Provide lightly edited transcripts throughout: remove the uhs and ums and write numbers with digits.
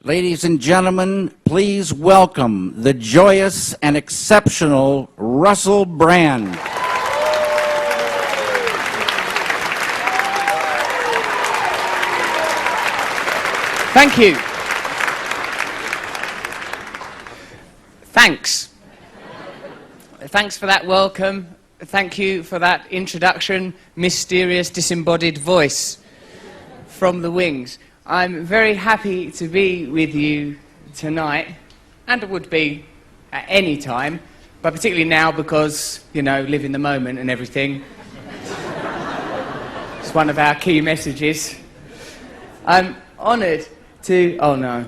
Ladies and gentlemen, please welcome the joyous and exceptional Russell Brand. Thank you. Thanks. Thanks for that welcome. Thank you for that introduction, mysterious disembodied voice from the wings. I'm very happy to be with you tonight, and it would be at any time, but particularly now because, you know, live in the moment and everything. It's one of our key messages. I'm honoured to... Oh no,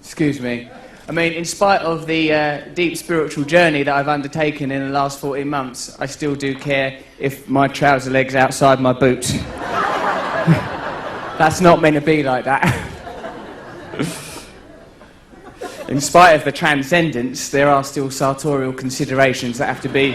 excuse me. I mean, in spite of the deep spiritual journey that I've undertaken in the last 14 months, I still do care if my trouser leg's outside my boots. That's not meant to be like that. In spite of the transcendence, there are still sartorial considerations that have to be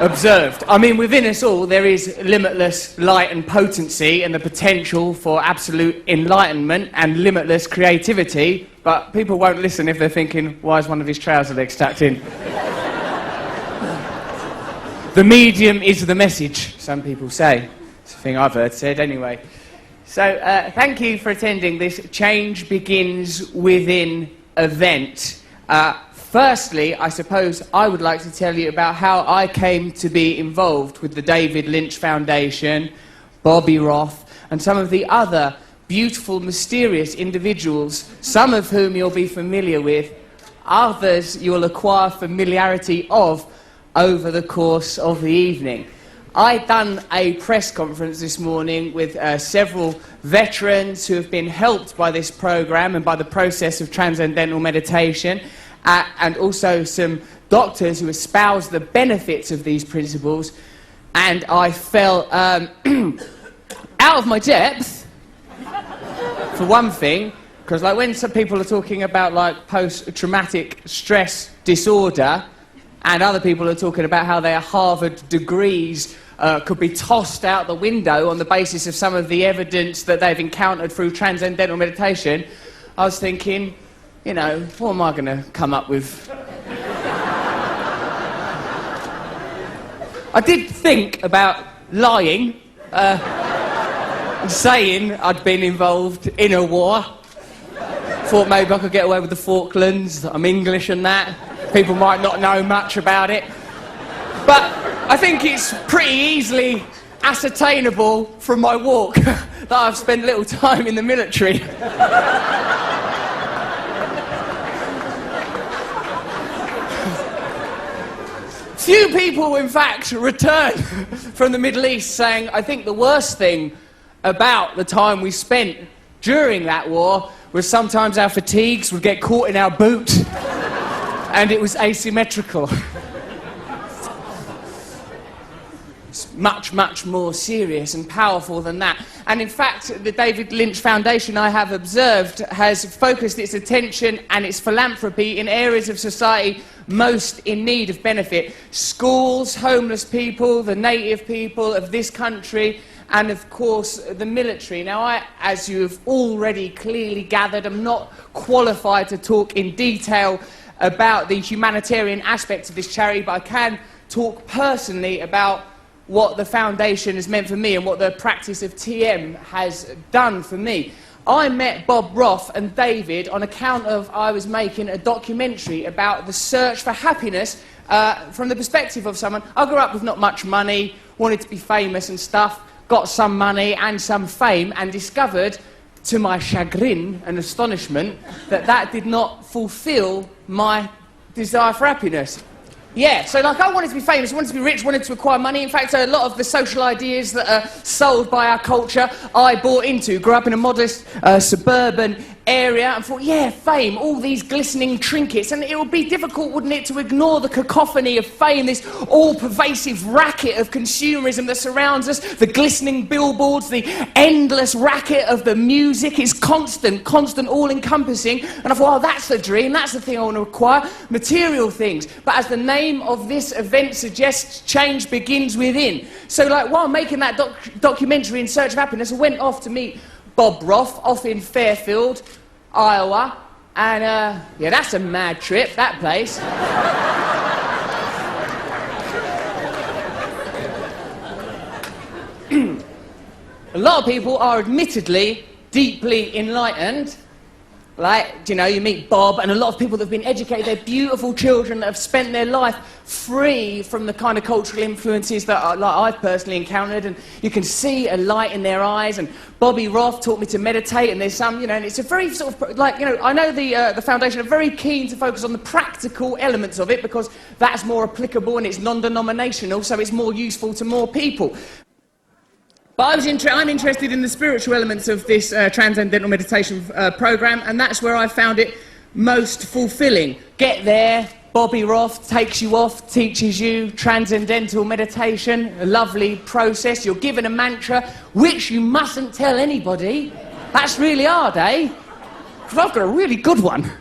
observed. I mean, within us all, there is limitless light and potency and the potential for absolute enlightenment and limitless creativity, but people won't listen if they're thinking, why is one of his trouser legs tucked in? The medium is the message, some people say. It's a thing I've heard said anyway. So, thank you for attending this Change Begins Within event. Firstly, I suppose I would like to tell you about how I came to be involved with the David Lynch Foundation, Bobby Roth, and some of the other beautiful, mysterious individuals, some of whom you'll be familiar with, others you'll acquire familiarity of over the course of the evening. I've done a press conference this morning with several veterans who have been helped by this program and by the process of Transcendental Meditation, and also some doctors who espouse the benefits of these principles, and I fell out of my depth, for one thing, because like when some people are talking about like post-traumatic stress disorder, and other people are talking about how their Harvard degrees could be tossed out the window on the basis of some of the evidence that they've encountered through Transcendental Meditation, I was thinking, you know, what am I going to come up with? I did think about lying, and saying I'd been involved in a war. Thought maybe I could get away with the Falklands, I'm English and that. People might not know much about it. But I think it's pretty easily ascertainable from my walk that I've spent little time in the military. Few people, in fact, return from the Middle East saying, I think the worst thing about the time we spent during that war was sometimes our fatigues would get caught in our boot and it was asymmetrical. It's much, much more serious and powerful than that. And in fact, the David Lynch Foundation, I have observed, has focused its attention and its philanthropy in areas of society most in need of benefit. Schools, homeless people, the native people of this country, and of course the military. Now I, as you have already clearly gathered, am not qualified to talk in detail about the humanitarian aspects of this charity, but I can talk personally about what the foundation has meant for me and what the practice of TM has done for me. I met Bob Roth and David on account of I was making a documentary about the search for happiness from the perspective of someone. I grew up with not much money, wanted to be famous and stuff, got some money and some fame, and discovered, to my chagrin and astonishment, that that did not fulfill my desire for happiness. Yeah, so like I wanted to be famous, wanted to be rich, wanted to acquire money. In fact, a lot of the social ideas that are sold by our culture, I bought into. Grew up in a modest suburban area and thought, yeah, fame, all these glistening trinkets. And it would be difficult, wouldn't it, to ignore the cacophony of fame, this all-pervasive racket of consumerism that surrounds us, the glistening billboards, the endless racket of the music. It's constant, all-encompassing. And I thought, oh, that's the dream, that's the thing I want to acquire, material things. But as the name of this event suggests, change begins within. So like while making that documentary In Search of Happiness, I went off to meet Bob Roth off in Fairfield. Iowa. And, yeah, that's a mad trip, that place. A lot of people are admittedly deeply enlightened. Like, you know, you meet Bob, and a lot of people that have been educated, they're beautiful children that have spent their life free from the kind of cultural influences that I've personally encountered, and you can see a light in their eyes. And Bobby Roth taught me to meditate, and there's some, you know, and it's a very sort of, like, you know, I know the Foundation are very keen to focus on the practical elements of it because that's more applicable and it's non-denominational, so it's more useful to more people. But I'm interested in the spiritual elements of this Transcendental Meditation program, and that's where I found it most fulfilling. Get there, Bobby Roth takes you off, teaches you Transcendental Meditation, a lovely process. You're given a mantra, which you mustn't tell anybody. That's really hard, eh? Because I've got a really good one.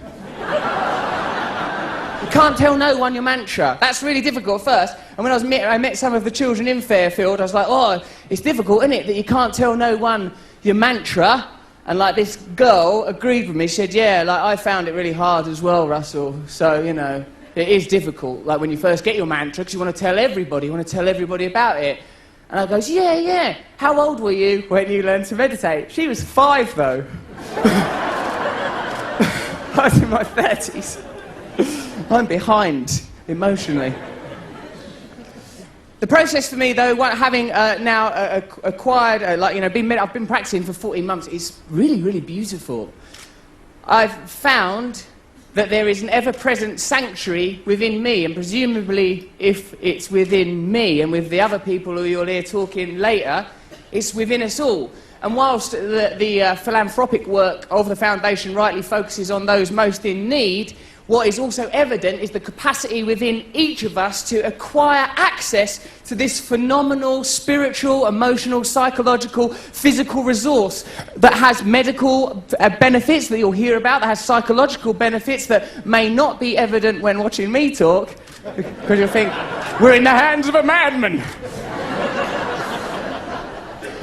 You can't tell no one your mantra. That's really difficult at first. And when I met some of the children in Fairfield, I was like, oh, it's difficult, isn't it, that you can't tell no one your mantra? And like this girl agreed with me. She said, yeah, like I found it really hard as well, Russell. So, you know, it is difficult. Like when you first get your mantra, because you want to tell everybody, about it. And I goes, yeah. How old were you when you learned to meditate? She was 5, though. I was in my 30s. I'm behind emotionally. The process for me, though, having now acquired, I've been practicing for 14 months, is really, really beautiful. I've found that there is an ever-present sanctuary within me, and presumably, if it's within me and with the other people who you'll hear talking later, it's within us all. And whilst the philanthropic work of the Foundation rightly focuses on those most in need, what is also evident is the capacity within each of us to acquire access to this phenomenal spiritual, emotional, psychological, physical resource that has medical benefits that you'll hear about, that has psychological benefits that may not be evident when watching me talk, because you'll think, we're in the hands of a madman.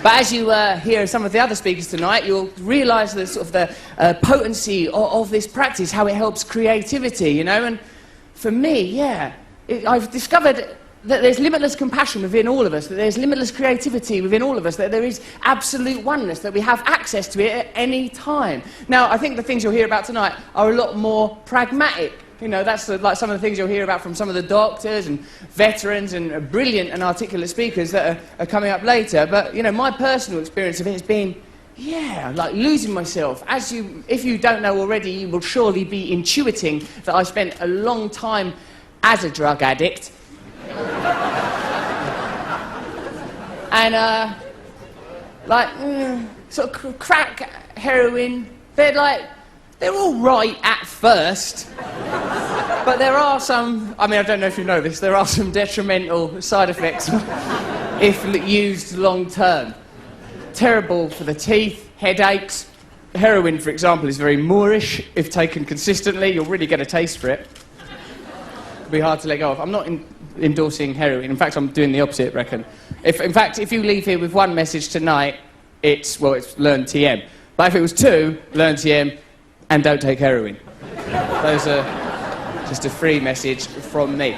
But as you hear some of the other speakers tonight, you'll realise the sort of the potency of this practice, how it helps creativity, you know. And for me, yeah, I've discovered that there's limitless compassion within all of us, that there's limitless creativity within all of us, that there is absolute oneness, that we have access to it at any time. Now, I think the things you'll hear about tonight are a lot more pragmatic. You know, that's like some of the things you'll hear about from some of the doctors and veterans and brilliant and articulate speakers that are coming up later. But, you know, my personal experience of it has been, yeah, like losing myself. If you don't know already, you will surely be intuiting that I spent a long time as a drug addict. And, sort of crack, heroin, they're all right at first. But there are some, I mean, I don't know if you know this, there are some detrimental side effects if used long term. Terrible for the teeth, headaches. Heroin, for example, is very Moorish. If taken consistently, you'll really get a taste for it. It'll be hard to let go of. I'm not endorsing heroin. In fact, I'm doing the opposite, reckon. If you leave here with one message tonight, it's learn TM. But if it was 2, learn TM and don't take heroin. Those are just a free message from me.